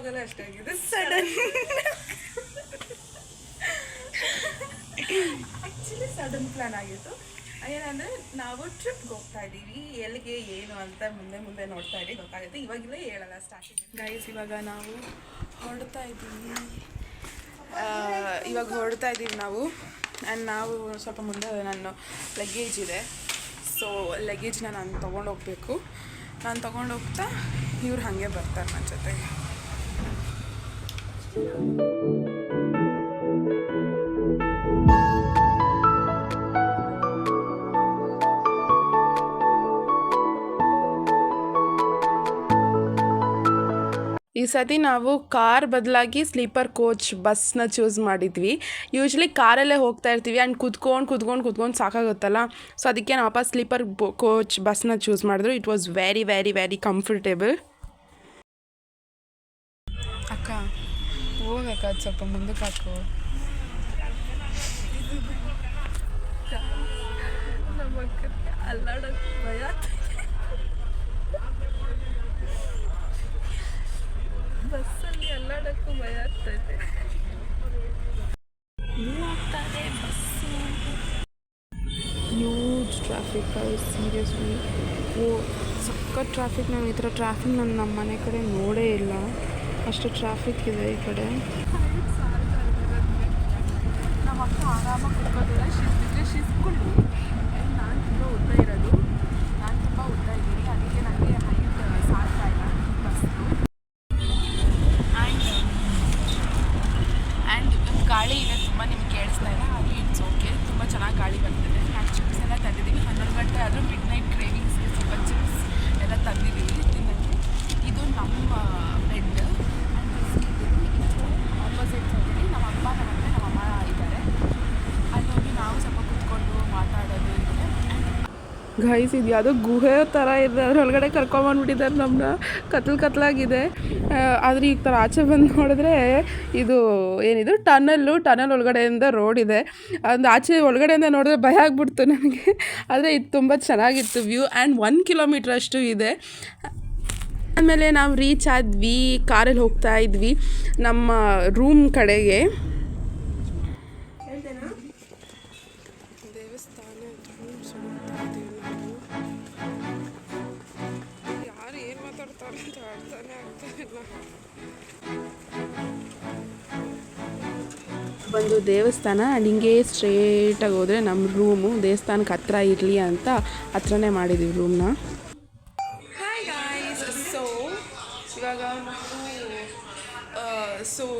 ವ್ಲಾಗಲ್ಲೂ ಅಷ್ಟೇ ಆಗಿದೆ, sudden. Actually sudden plan ಆಗಿತ್ತು. ಏನಂದರೆ ನಾವು ಟ್ರಿಪ್ಗೆ ಹೋಗ್ತಾ ಇದ್ದೀವಿ, ಎಲ್ಲಿಗೆ ಏನು ಅಂತ ಮುಂದೆ ಮುಂದೆ ನೋಡ್ತಾ ಇದ್ದೀವಿ, ಗೊತ್ತಾಗುತ್ತೆ. ಇವಾಗಲೇ ಹೇಳಲ್ಲ ಸ್ಟಾರ್ಟಿಂಗ್. ಗೈಸ್, ಇವಾಗ ನಾವು ಹೊರಡ್ತಾ ಇದ್ದೀವಿ. ನಾವು ಆ್ಯಂಡ್ ನಾವು ಸ್ವಲ್ಪ ಮುಂದೆ ನನ್ನ ಲಗೇಜ್ ಇದೆ. ಸೊ ಲಗೇಜ್ನ ನಾನು ತೊಗೊಂಡು ಹೋಗಬೇಕು. ನಾನು ತೊಗೊಂಡು ಹೋಗ್ತಾ ಇವ್ರು ಹಾಗೆ ಬರ್ತಾರೆ ನನ್ನ ಜೊತೆಗೆ. ಈ ಸತಿ ನಾವು ಕಾರ್ ಬದಲಾಗಿ ಸ್ಲೀಪರ್ ಕೋಚ್ ಬಸ್ನ ಚೂಸ್ ಮಾಡಿದ್ವಿ. ಯೂಶ್ವಲಿ ಕಾರಲ್ಲೇ ಹೋಗ್ತಾ ಇರ್ತೀವಿ ಆ್ಯಂಡ್ ಕುತ್ಕೊಂಡು ಸಾಕಾಗುತ್ತಲ್ಲ. ಸೊ ಅದಕ್ಕೆ ನಾವು ವಾಪಸ್ ಸ್ಲೀಪರ್ ಕೋಚ್ ಬಸ್ನ ಚೂಸ್ ಮಾಡಿದ್ರು. It was very very very comfortable. ಅಕ್ಕ ಹೋಗಕ್ಕ, ಅದು ಸ್ವಲ್ಪ ಮುಂದಕ್ಕೆ ಹಾಕು. ನಮ್ಮ ಅಕ್ಕಕ್ಕೆ ಅಲ್ಲಾಡೋಕ್ಕೆ ಭಯ. ಬಸ್ಸಲ್ಲಿ ಅಲ್ಲಾಡೋಕ್ಕೂ ಭಯ ಆಗ್ತೈತೆ. ಹೋಗ್ತಾರೆ ಬಸ್ಸು. Huge traffic, seriously. ಸಖತ್ ಟ್ರಾಫಿಕ್. ನಾನು ಈ ಥರ ಟ್ರಾಫಿಕ್ ನಮ್ಮ ಮನೆ ಕಡೆ ನೋಡೇ ಇಲ್ಲ. ಅಷ್ಟು ಟ್ರಾಫಿಕ್ ಇದೆ ಈ ಕಡೆ. ನಮ್ಮ ಅಕ್ಕ ಆರಾಮಾಗಿ ಕುತ್ಕೋದಿಲ್ಲ. ಶಿಸ್ಕೊಳ್ಳಿ. ನಾನು ತುಂಬ ಉದ್ದ ಇರೋದು, ನಾನು ತುಂಬ ಉದ್ದ ಇದ್ದೀನಿ, ಅದಕ್ಕೆ ನನಗೆ ಹೈಟ್ ಸಾಧ್ಯ ಇಲ್ಲ ಬಸ್ಸು. ಆ್ಯಂಡ್ ಗಾಳಿ ಇದೆ ತುಂಬ, ನಿಮ್ಗೆ ಕೇಳಿಸ್ತಾ ಇಲ್ಲ. ಅದು ಇಟ್ಸ್ ಓಕೆ, ತುಂಬ ಚೆನ್ನಾಗಿ ಗಾಳಿ ಬರ್ತಿದೆ. ನಾನು ಚಿಪ್ಸ್ ಎಲ್ಲ ತಂದಿದ್ದೀನಿ. 12 ಗಂಟೆ ಆದರೂ ಮಿಡ್ ನೈಟ್ ಕ್ರೇವಿಂಗ್ಸ್ಗೆ ಸ್ವಲ್ಪ ಚಿಪ್ಸ್ ಎಲ್ಲ ತಂದಿದ್ದೀವಿ ತಿನ್ನೋಕ್ಕೆ. ಇದು ನಮ್ಮ ಬೆಡ್. ಆಪೋಸಿಟ್ ಸೈಡಲ್ಲಿ ನಮ್ಮ ಅಪ್ಪ ನಮ್ಮ ಅಮ್ಮ ಇದ್ದಾರೆ. ಅಲ್ಲಿ ಹೋಗಿ ನಾವು ಸ್ವಲ್ಪ ಕೂತ್ಕೊಂಡು ಮಾತಾಡೋದು ಇದೆ. ಗೈಸ್, ಇದು ಯಾವುದೋ ಗುಹೆ ಥರ ಇದೆ, ಅದರೊಳಗಡೆ ಕರ್ಕೊಂಬಂದ್ಬಿಟ್ಟಿದ್ದಾರೆ ನಮ್ಮನ್ನ. ಕತ್ಲಾಗಿದೆ. ಆದರೆ ಈ ಥರ ಆಚೆ ಬಂದು ನೋಡಿದ್ರೆ ಇದು ಏನಿದು ಟನಲ್ ಒಳಗಡೆಯಿಂದ ರೋಡ್ ಇದೆ. ಒಂದು ಆಚೆ ಒಳಗಡೆಯಿಂದ ನೋಡಿದ್ರೆ ಭಯ ಆಗ್ಬಿಡ್ತು ನನಗೆ. ಆದರೆ ಇದು ತುಂಬ ಚೆನ್ನಾಗಿತ್ತು ವ್ಯೂ. ಆ್ಯಂಡ್ 1 ಕಿಲೋಮೀಟ್ರ್ ಅಷ್ಟು ಇದೆ. ಆಮೇಲೆ ನಾವು ರೀಚ್ ಆದ್ವಿ. ಕಾರಲ್ಲಿ ಹೋಗ್ತಾ ಇದ್ವಿ ನಮ್ಮ ರೂಮ್ ಕಡೆಗೆ. ದೇವಸ್ಥಾನ ಯಾರು ಏನು ಮಾತಾಡ್ತಾರೆ ಅಂತ ಅರ್ಥನೇ ಆಗ್ತಾಯಿಲ್ಲ. ಒಂದು ದೇವಸ್ಥಾನ ಆ್ಯಂಡ್ ಹಿಂಗೆ ಸ್ಟ್ರೇಟಾಗಿ ಹೋದರೆ ನಮ್ಮ ರೂಮು. ದೇವಸ್ಥಾನಕ್ಕೆ ಹತ್ರ ಇರಲಿ ಅಂತ ಹತ್ರನೇ ಮಾಡಿದ್ದೀವಿ ರೂಮ್ನ.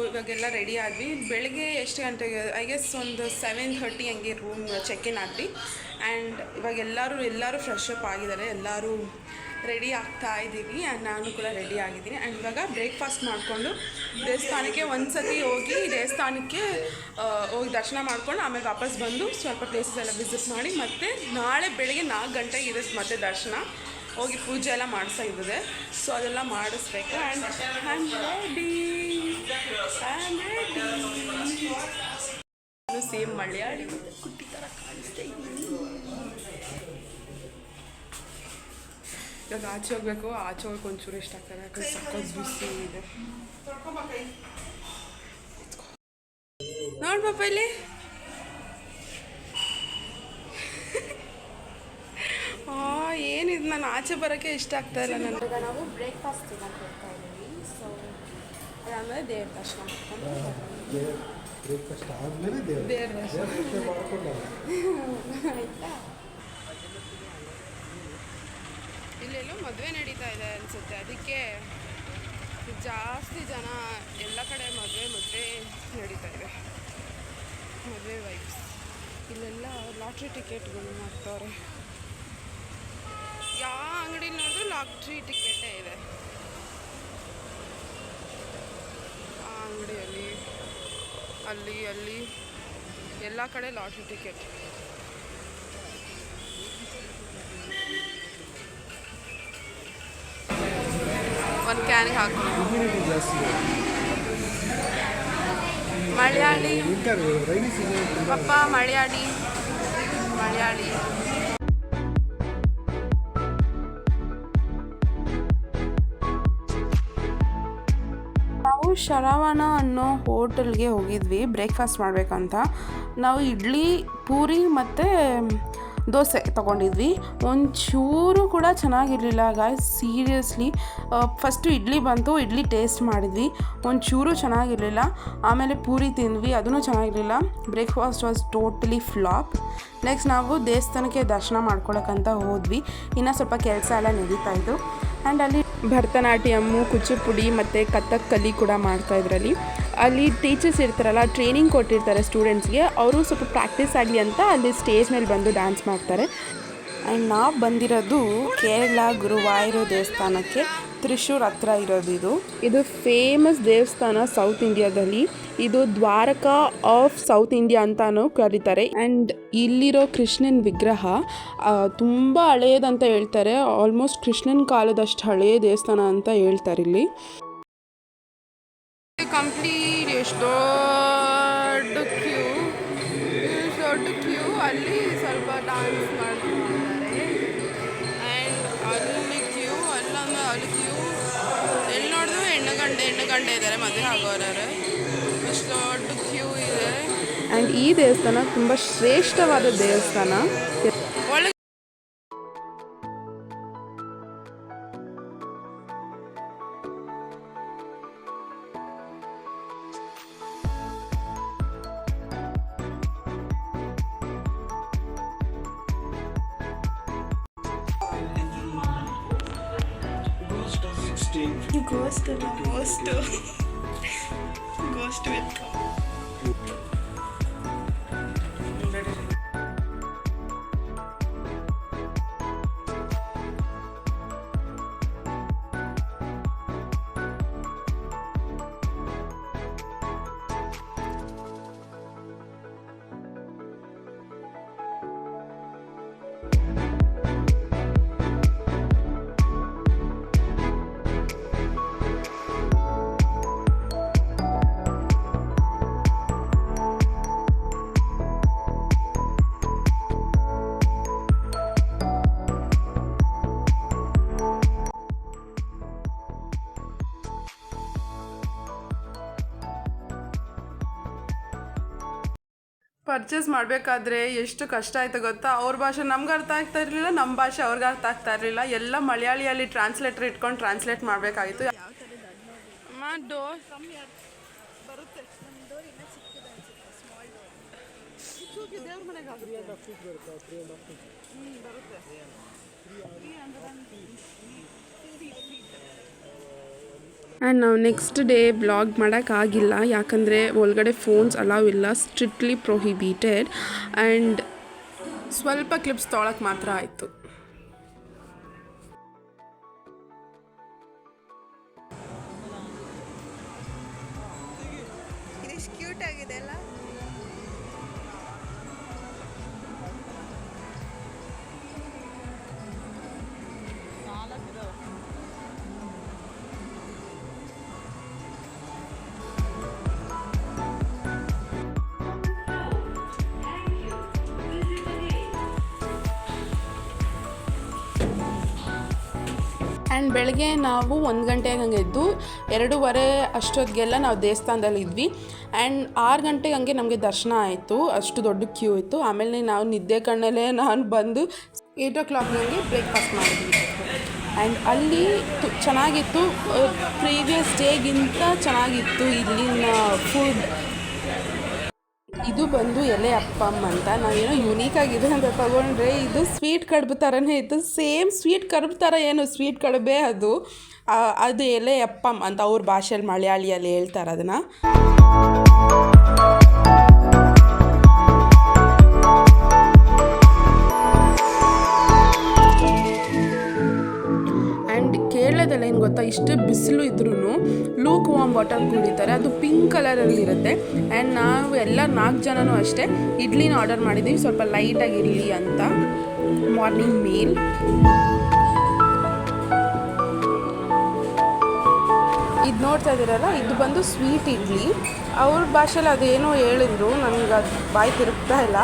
ಇವಾಗೆಲ್ಲ ರೆಡಿ ಆದ್ವಿ. ಬೆಳಗ್ಗೆ ಎಷ್ಟು ಗಂಟೆಗೆ, ಐ ಗೆಸ್ ಒಂದು 7:30 ಹಂಗೆ ರೂಮ್ ಚೆಕ್ ಇನ್ ಆದ್ವಿ. ಆ್ಯಂಡ್ ಇವಾಗ ಎಲ್ಲರೂ ಫ್ರೆಶ್ ಅಪ್ ಆಗಿದ್ದಾರೆ. ಎಲ್ಲರೂ ರೆಡಿ ಆಗ್ತಾ ಇದ್ದೀವಿ. ಆ್ಯಂಡ್ ನಾನು ಕೂಡ ರೆಡಿ ಆಗಿದ್ದೀನಿ. ಆ್ಯಂಡ್ ಇವಾಗ ಬ್ರೇಕ್ಫಾಸ್ಟ್ ಮಾಡಿಕೊಂಡು ದೇವಸ್ಥಾನಕ್ಕೆ ಒಂದ್ಸತಿ ಹೋಗಿ ದರ್ಶನ ಮಾಡ್ಕೊಂಡು ಆಮೇಲೆ ವಾಪಸ್ ಬಂದು ಸ್ವಲ್ಪ ಪ್ಲೇಸಸ್ ಎಲ್ಲ ವಿಸಿಟ್ ಮಾಡಿ ಮತ್ತೆ ನಾಳೆ ಬೆಳಗ್ಗೆ 4 ಗಂಟೆಗೆ ಇದೆ ಮತ್ತೆ ದರ್ಶನ. ಹೋಗಿ ಪೂಜೆ ಎಲ್ಲ ಮಾಡಿಸ್ತಾ. ಸೊ ಅದೆಲ್ಲ ಮಾಡಿಸ್ಬೇಕು. ಆ್ಯಂಡ್ ಇದು ಸೇಮ್ ಮಲಯಾಳಿ ಕುಟ್ಟಿ ಥರ ಕಾಣಿಸ್ತಾ ಇದ್ದೀನಿ. ಇವಾಗ ಆಚೆ ಹೋಗ್ಬೇಕು. ಆಚೆ ಹೋಗಕ್ಕೆ ಒಂಚೂರು ಇಷ್ಟ ಆಗ್ತದೆ, ಯಾಕಂದ್ರೆ ಸಕ್ಕತ್ ಬಿಸಿ ಇದೆ. ನೋಡಿ ಪಾಪ ಇಲ್ಲಿ. ಏನಿದು, ನಾನು ಆಚೆ ಬರೋಕ್ಕೆ ಇಷ್ಟ ಆಗ್ತಾ ಇಲ್ಲ ನನಗೆ. ನಾವು ಬ್ರೇಕ್ಫಾಸ್ಟ್ ತಿನ್ನೋಕೆ ಹೋಗ್ತಾ ಇದ್ದೀವಿ. ಸೊ ಅದಾದಮೇಲೆ ದೇವ್ರ ದರ್ಶನ ಮಾಡ್ಕೊಂಡು ಬ್ರೇಕ್ಫಾಸ್ಟ್ ಆದಮೇಲೆ ದೇವ್ರ ದರ್ಶನ ಮಾಡ್ಕೊಂಡು ಆಯಿತಾ. ಇಲ್ಲೆಲ್ಲೋ ಮದುವೆ ನಡೀತಾ ಇದೆ ಅನಿಸುತ್ತೆ, ಅದಕ್ಕೆ ಜಾಸ್ತಿ ಜನ. ಎಲ್ಲ ಕಡೆ ಮದುವೆ ನಡೀತಾ ಇದೆ, ಮದುವೆ ವೈಬ್ಸ್. ಇಲ್ಲೆಲ್ಲ ಲಾಟ್ರಿ ಟಿಕೆಟ್ಗಳು ಮಾಡ್ತವ್ರೆ. ಯಾವ ಅಂಗಡಿ ನೋಡಿದ್ರು ಲಾಟ್ರಿ ಟಿಕೆಟೇ ಇದೆ. ಆ ಅಂಗಡಿಯಲ್ಲಿ ಅಲ್ಲಿ ಎಲ್ಲ ಕಡೆ ಲಾಟ್ರಿ ಟಿಕೆಟ್. ಒಂದು ಕ್ಯಾನ್ಗೆ ಹಾಕಿ ಮಲಯಾಳಿ ಪಪ್ಪ, ಮಲಯಾಳಿ. ನಾವು ಶರವಣ ಅನ್ನೋ ಹೋಟೆಲ್ಗೆ ಹೋಗಿದ್ವಿ ಬ್ರೇಕ್ಫಾಸ್ಟ್ ಮಾಡಬೇಕಂತ. ನಾವು ಇಡ್ಲಿ, ಪೂರಿ ಮತ್ತು ದೋಸೆ ತೊಗೊಂಡಿದ್ವಿ. ಒಂಚೂರು ಕೂಡ ಚೆನ್ನಾಗಿರಲಿಲ್ಲ ಗಾಯ್ಸ್, ಸೀರಿಯಸ್ಲಿ. ಫಸ್ಟು ಇಡ್ಲಿ ಬಂತು, ಇಡ್ಲಿ ಟೇಸ್ಟ್ ಮಾಡಿದ್ವಿ, ಒಂಚೂರು ಚೆನ್ನಾಗಿರಲಿಲ್ಲ. ಆಮೇಲೆ ಪೂರಿ ತಿಂದ್ವಿ, ಅದೂ ಚೆನ್ನಾಗಿರಲಿಲ್ಲ. Breakfast was totally flop. Next ನಾವು ದೇವಸ್ಥಾನಕ್ಕೆ ದರ್ಶನ ಮಾಡ್ಕೊಳಕ್ಕಂತ ಹೋದ್ವಿ. ಇನ್ನು ಸ್ವಲ್ಪ ಕೆಲಸ ಎಲ್ಲ ನಡೀತಾಯಿತ್ತು. ಆ್ಯಂಡ್ ಅಲ್ಲಿ ಭರತನಾಟ್ಯಮ್ಮು, ಕುಚಿಪುಡಿ ಮತ್ತು ಕಥಕ್ಕಲಿ ಕೂಡ ಮಾಡ್ತಾಯಿದ್ರಲ್ಲಿ. ಅಲ್ಲಿ ಟೀಚರ್ಸ್ ಇರ್ತಾರಲ್ಲ, ಟ್ರೈನಿಂಗ್ ಕೊಟ್ಟಿರ್ತಾರೆ ಸ್ಟೂಡೆಂಟ್ಸ್ಗೆ, ಅವರು ಸ್ವಲ್ಪ ಪ್ರಾಕ್ಟೀಸ್ ಆಗಲಿ ಅಂತ ಅಲ್ಲಿ ಸ್ಟೇಜ್ ಮೇಲೆ ಬಂದು ಡ್ಯಾನ್ಸ್ ಮಾಡ್ತಾರೆ. ಆ್ಯಂಡ್ ನಾವು ಬಂದಿರೋದು ಕೇರಳ ಗುರುವಾಯೂರು ದೇವಸ್ಥಾನಕ್ಕೆ, ತ್ರಿಶೂರ್ ಹತ್ರ ಇರೋದು. ಇದು ಫೇಮಸ್ ದೇವಸ್ಥಾನ ಸೌತ್ ಇಂಡಿಯಾದಲ್ಲಿ. ಇದು ದ್ವಾರಕಾ ಆಫ್ ಸೌತ್ ಇಂಡಿಯಾ ಅಂತಲೂ ಕರೀತಾರೆ. ಆ್ಯಂಡ್ ಇಲ್ಲಿರೋ ಕೃಷ್ಣನ ವಿಗ್ರಹ ತುಂಬ ಹಳೆಯದಂತ ಹೇಳ್ತಾರೆ. ಆಲ್ಮೋಸ್ಟ್ ಕೃಷ್ಣನ ಕಾಲದಷ್ಟು ಹಳೆಯ ದೇವಸ್ಥಾನ ಅಂತ ಹೇಳ್ತಾರೆ ಇಲ್ಲಿ. ಕಂಪ್ಲೀಟ್ ಎಷ್ಟು ದೊಡ್ಡ ಕ್ಯೂ ಅಲ್ಲಿ ಸ್ವಲ್ಪ ಡಾನ್ಸ್ ಮಾಡ್ತಾರೆ. ಆ್ಯಂಡ್ ಅಲ್ಲಿ ಕ್ಯೂ, ಅಲ್ಲೊಂದು ಅಲ್ಲಿ ಕ್ಯೂ, ಎಲ್ಲಿ ನೋಡಿದ್ರು ಹೆಣ್ಣು ಗಂಡೆ ಇದ್ದಾರೆ, ಮದುವೆ ಆಗೋರವ್ರೆ. ಎಷ್ಟು ದೊಡ್ಡ ಕ್ಯೂ ಇದೆ. ಆ್ಯಂಡ್ ಈ ದೇವಸ್ಥಾನ ತುಂಬ ಶ್ರೇಷ್ಠವಾದ ದೇವಸ್ಥಾನ. ಒಳಗೆ ಗೋಸ್ಟ್ ವೆಲ್ಕಮ್. ಪರ್ಚೇಸ್ ಮಾಡಬೇಕಾದ್ರೆ ಎಷ್ಟು ಕಷ್ಟ ಆಯ್ತು ಗೊತ್ತಾ. ಅವ್ರ ಭಾಷೆ ನಮ್ಗೆ ಅರ್ಥ ಆಗ್ತಾ ಇರಲಿಲ್ಲ, ನಮ್ಮ ಭಾಷೆ ಅವ್ರಿಗೆ ಅರ್ಥ ಆಗ್ತಾ ಇರಲಿಲ್ಲ. ಎಲ್ಲ ಮಲಯಾಳಿಯಲ್ಲಿ ಟ್ರಾನ್ಸ್ಲೇಟರ್ ಇಟ್ಕೊಂಡು ಟ್ರಾನ್ಸ್ಲೇಟ್ ಮಾಡಬೇಕಾಗಿತ್ತು. ಆ್ಯಂಡ್ ನಾವು ನೆಕ್ಸ್ಟ್ ಡೇ ಬ್ಲಾಗ್ ಮಾಡೋಕ್ಕಾಗಿಲ್ಲ, ಯಾಕಂದರೆ ಒಳಗಡೆ ಫೋನ್ಸ್ ಅಲೌ ಇಲ್ಲ, ಸ್ಟ್ರಿಕ್ಟ್ಲಿ ಪ್ರೊಹಿಬಿಟೆಡ್. ಆ್ಯಂಡ್ ಸ್ವಲ್ಪ ಕ್ಲಿಪ್ಸ್ ತೊಗೊಳಕ್ಕೆ ಮಾತ್ರ ಆಯಿತು. ಕ್ಯೂಟ್ ಆಗಿದೆ ಅಲ್ಲ. ಆ್ಯಂಡ್ ಬೆಳಗ್ಗೆ ನಾವು 1 ಗಂಟೆಗೆ ಹಂಗೆ ಎದ್ದು 2:30 ಅಷ್ಟೊತ್ತಿಗೆಲ್ಲ ನಾವು ದೇವಸ್ಥಾನದಲ್ಲಿ ಇದ್ವಿ. ಆ್ಯಂಡ್ 6 ಗಂಟೆಗೆ ಹಂಗೆ ನಮಗೆ ದರ್ಶನ ಆಯಿತು, ಅಷ್ಟು ದೊಡ್ಡ ಕ್ಯೂ ಇತ್ತು. ಆಮೇಲೆ ನಾವು ನಿದ್ದೆ ಕಣ್ಣಲ್ಲೇ ನಾನು ಬಂದು 8 o'clock ಹಂಗೆ ಬ್ರೇಕ್ಫಾಸ್ಟ್ ಮಾಡಿದ್ವಿ. ಆ್ಯಂಡ್ ಅಲ್ಲಿ ಚೆನ್ನಾಗಿತ್ತು, ಪ್ರೀವಿಯಸ್ ಡೇಗಿಂತ ಚೆನ್ನಾಗಿತ್ತು ಇಲ್ಲಿನ ಫುಡ್. ಇದು ಬಂದು ಎಲೆ ಅಪ್ಪಮ್ ಅಂತ. ನಾವೇನೋ ಯುನೀಕ್ ಆಗಿದೆ ಅಂತ ತಗೊಂಡ್ರೆ, ಇದು ಸ್ವೀಟ್ ಕಡುಬು ಥರನೇ ಇತ್ತು. ಸೇಮ್ ಸ್ವೀಟ್ ಕಡುಬು ಥರ ಏನು ಸ್ವೀಟ್ ಕಡುಬೇ ಅದು ಎಲೆ ಅಪ್ಪಮ್ ಅಂತ ಅವ್ರ ಭಾಷೆಯಲ್ಲಿ ಮಲಯಾಳಿಯಲ್ಲಿ ಹೇಳ್ತಾರೆ ಅದನ್ನು. ಕೇರಳದಲ್ಲಿ ಏನು ಗೊತ್ತಾ, ಇಷ್ಟು ಬಿಸಿಲು ಇದ್ರೂ ಲೂಕ್ ವಾಮ್ ವಾಟರ್ ಕುಡಿತಾರೆ, ಅದು ಪಿಂಕ್ ಕಲರಲ್ಲಿ ಇರುತ್ತೆ. ಆ್ಯಂಡ್ ನಾವು ಎಲ್ಲ 4 ಜನನೂ ಅಷ್ಟೇ ಇಡ್ಲಿನ ಆರ್ಡರ್ ಮಾಡಿದ್ದೀವಿ, ಸ್ವಲ್ಪ ಲೈಟಾಗಿರಲಿ ಅಂತ. Morning meal. ಇದು ನೋಡ್ತಾ ಇದ್ದೀರಲ್ಲ, ಇದು ಬಂದು ಸ್ವೀಟ್ ಇಡ್ಲಿ. ಅವ್ರ ಭಾಷೆಯಲ್ಲಿ ಅದೇನೋ ಹೇಳಿದ್ರು, ನನಗೆ ಅದು ಬಾಯಿ ತಿರುಗ್ತಾ ಇಲ್ಲ.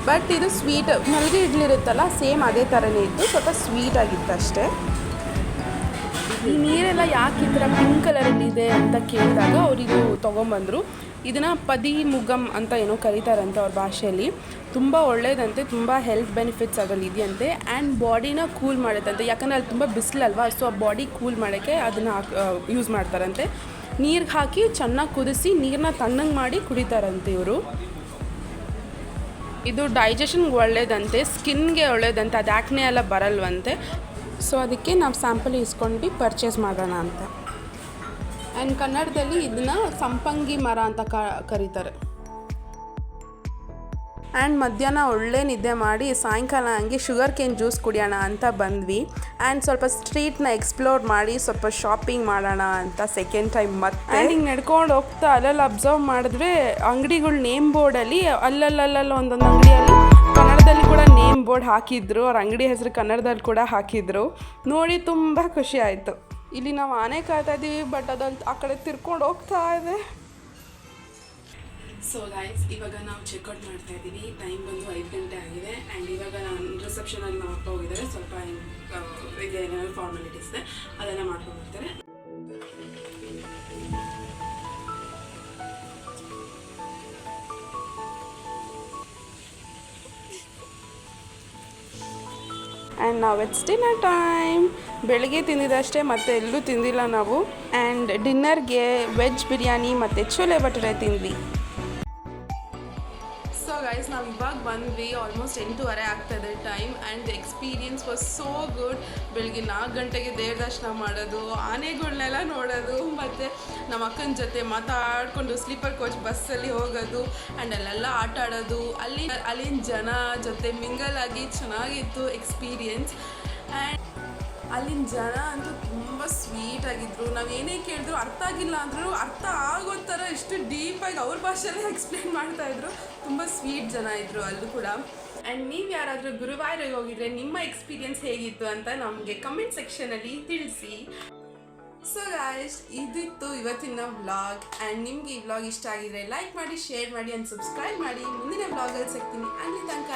ಬಟ್ ಇದು ಸ್ವೀಟ್ ಮಲ್ಲಿಗೆ ಇಡ್ಲಿ ಇರುತ್ತಲ್ಲ, ಸೇಮ್ ಅದೇ ಥರನೇ ಇತ್ತು, ಸ್ವಲ್ಪ ಸ್ವೀಟ್ ಆಗಿತ್ತು ಅಷ್ಟೇ. ಈ ನೀರೆಲ್ಲ ಯಾಕೆ ಈ ಥರ ಪಿಂಕ್ ಕಲರಲ್ಲಿದೆ ಅಂತ ಕೇಳಿದಾಗ ಅವರಿದು ತೊಗೊಂಬಂದರು. ಇದನ್ನು ಪದಿ ಮುಗಮ್ ಅಂತ ಏನೋ ಕರೀತಾರಂತೆ ಅವ್ರ ಭಾಷೆಯಲ್ಲಿ. ತುಂಬ ಒಳ್ಳೇದಂತೆ, ತುಂಬ ಹೆಲ್ತ್ ಬೆನಿಫಿಟ್ಸ್ ಅದರಲ್ಲಿ ಇದೆಯಂತೆ. ಆ್ಯಂಡ್ ಬಾಡಿನ ಕೂಲ್ ಮಾಡುತ್ತಂತೆ, ಯಾಕಂದರೆ ಅಲ್ಲಿ ತುಂಬ ಬಿಸಿಲಲ್ವಾ, ಸೊ ಆ ಬಾಡಿ ಕೂಲ್ ಮಾಡೋಕ್ಕೆ ಅದನ್ನು ಯೂಸ್ ಮಾಡ್ತಾರಂತೆ. ನೀರಿಗೆ ಹಾಕಿ ಚೆನ್ನಾಗಿ ಕುದಿಸಿ ನೀರನ್ನ ತಣ್ಣಗೆ ಮಾಡಿ ಕುಡಿತಾರಂತೆ ಇವರು. ಇದು ಡೈಜೆಷನ್ಗೆ ಒಳ್ಳೇದಂತೆ, ಸ್ಕಿನ್ಗೆ ಒಳ್ಳೇದಂತೆ, ಅದು ಆ್ಯಕ್ನೆ ಎಲ್ಲ ಬರಲ್ವಂತೆ. ಸೊ ಅದಕ್ಕೆ ನಾವು ಸ್ಯಾಂಪಲ್ ಇಸ್ಕೊಂಡು ಪರ್ಚೇಸ್ ಮಾಡೋಣ ಅಂತ. ಆ್ಯಂಡ್ ಕನ್ನಡದಲ್ಲಿ ಇದನ್ನು ಸಂಪಂಗಿ ಮರ ಅಂತ ಕರೀತಾರೆ. ಆ್ಯಂಡ್ ಮಧ್ಯಾಹ್ನ ಒಳ್ಳೆ ನಿದ್ದೆ ಮಾಡಿ ಸಾಯಂಕಾಲ ಹಂಗೆ ಶುಗರ್ ಕೇನ್ ಜ್ಯೂಸ್ ಕುಡಿಯೋಣ ಅಂತ ಬಂದ್ವಿ. ಆ್ಯಂಡ್ ಸ್ವಲ್ಪ ಸ್ಟ್ರೀಟ್ನ ಎಕ್ಸ್ಪ್ಲೋರ್ ಮಾಡಿ ಸ್ವಲ್ಪ ಶಾಪಿಂಗ್ ಮಾಡೋಣ ಅಂತ ಸೆಕೆಂಡ್ ಟೈಮ್ ಮತ್ತೆ ಹಿಂಗೆ ನಡ್ಕೊಂಡು ಹೋಗ್ತಾ ಅಲ್ಲೆಲ್ಲ ಅಬ್ಸರ್ವ್ ಮಾಡಿದ್ರೆ ಅಂಗಡಿಗಳ ನೇಮ್ ಬೋರ್ಡಲ್ಲಿ ಅಲ್ಲಲ್ಲಲ್ಲ ಒಂದೊಂದು ಅಂಗಡಿಯಲ್ಲಿ ಕನ್ನಡದಲ್ಲಿ ಕೂಡ ನೇಮ್ ಬೋರ್ಡ್ ಹಾಕಿದ್ರು, ಅವ್ರ ಅಂಗಡಿ ಹೆಸರು ಕನ್ನಡದಲ್ಲಿ ಕೂಡ ಹಾಕಿದ್ರು. ನೋಡಿ ತುಂಬ ಖುಷಿ ಆಯಿತು. ಇಲ್ಲಿ ನಾವು ಆನೆ ಕಾಯ್ತಾ ಇದ್ದೀವಿ, ಬಟ್ ಅದಂತ ಆ ಕಡೆ ತಿರ್ಕೊಂಡು ಹೋಗ್ತಾ ಇದೆ. ಸೊ ಗೈಸ್, ಇವಾಗ ನಾವು ಚೆಕ್ಔಟ್ ಮಾಡ್ತಾ ಇದ್ದೀವಿ. ಟೈಮ್ ಬಂದು 5 ಗಂಟೆ ಆಗಿದೆ. ಆ್ಯಂಡ್ ಇವಾಗ ನಾನು ರಿಸೆಪ್ಷನಲ್ಲಿ ನಮ್ಮ ಅಪ್ಪ ಹೋಗಿದ್ದಾರೆ. ಸ್ವಲ್ಪ ಇದೆ ಏನಾದ್ರು ಫಾರ್ಮಾಲಿಟೀಸ್ ಇದೆ, ಅದೆಲ್ಲ ಮಾಡ್ಕೊಂಡು ಬರ್ತಾರೆ. ಆ್ಯಂಡ್ ನಾವು ಇಟ್ಸ್ ಡಿನ್ನರ್ ಟೈಮ್. ಬೆಳಗ್ಗೆ ತಿಂದಿದ್ದಷ್ಟೇ, ಮತ್ತೆ ಎಲ್ಲೂ ತಿಂದಿಲ್ಲ ನಾವು. ಆ್ಯಂಡ್ ಡಿನ್ನರ್ಗೆ ವೆಜ್ ಬಿರಿಯಾನಿ ಮತ್ತು ಚೋಲೆ ಭಟೂರೆ ತಿಂದ್ವಿ. ಸೊ ಗೈಸ್, ನಾವು ಇವಾಗ ಬಂದ್ವಿ. ಆಲ್ಮೋಸ್ಟ್ 8:30 ಆಗ್ತಾಯಿದೆ time. And experience was so good. ಬೆಳಗ್ಗೆ 4 ಗಂಟೆಗೆ ದೇವ್ರ ದರ್ಶನ ಮಾಡೋದು, ಆನೆಗಳನ್ನೆಲ್ಲ ನೋಡೋದು, ಮತ್ತು ನಮ್ಮ ಅಕ್ಕನ ಜೊತೆ ಮಾತಾಡಿಕೊಂಡು ಸ್ಲೀಪರ್ ಕೋಚ್ ಬಸ್ಸಲ್ಲಿ ಹೋಗೋದು, ಆ್ಯಂಡ್ ಅಲ್ಲೆಲ್ಲ ಆಟ ಆಡೋದು, ಅಲ್ಲಿನ ಜನ ಜೊತೆ ಮಿಂಗಲ್ ಆಗಿ ಚೆನ್ನಾಗಿತ್ತು ಎಕ್ಸ್ಪೀರಿಯನ್ಸ್. ಆ್ಯಂಡ್ ಅಲ್ಲಿನ ಜನ ಅಂತೂ ತುಂಬ ಸ್ವೀಟಾಗಿದ್ದರು. ನಾವು ಏನೇ ಕೇಳಿದ್ರು ಅರ್ಥ ಆಗಿಲ್ಲ ಅಂದರೂ ಅರ್ಥ ಆಗೋ ಥರ ಎಷ್ಟು ಡೀಪಾಗಿ ಅವ್ರ ಭಾಷೆಯಲ್ಲೇ ಎಕ್ಸ್ಪ್ಲೇನ್ ಮಾಡ್ತಾಯಿದ್ರು. ತುಂಬ ಸ್ವೀಟ್ ಜನ ಇದ್ದರು ಅಲ್ಲೂ ಕೂಡ. ಆ್ಯಂಡ್ ನೀವು ಯಾರಾದರೂ ಗುರುವಾರಿಗೆ ಹೋಗಿದ್ರೆ ನಿಮ್ಮ ಎಕ್ಸ್ಪೀರಿಯನ್ಸ್ ಹೇಗಿತ್ತು ಅಂತ ನಮಗೆ ಕಮೆಂಟ್ ಸೆಕ್ಷನಲ್ಲಿ ತಿಳಿಸಿ. ಸೊ ಗಾಯ್ಸ್, ಇದಿತ್ತು ಇವತ್ತಿನ ವ್ಲಾಗ್. ಆ್ಯಂಡ್ ನಿಮಗೆ ಈ ವ್ಲಾಗ್ ಇಷ್ಟ ಆಗಿದ್ರೆ ಲೈಕ್ ಮಾಡಿ, ಶೇರ್ ಮಾಡಿ ಆ್ಯಂಡ್ ಸಬ್ಸ್ಕ್ರೈಬ್ ಮಾಡಿ. ಮುಂದಿನ ವ್ಲಾಗಲ್ಲಿ ಸಿಗ್ತೀನಿ. ಅಲ್ಲಿ ತನಕ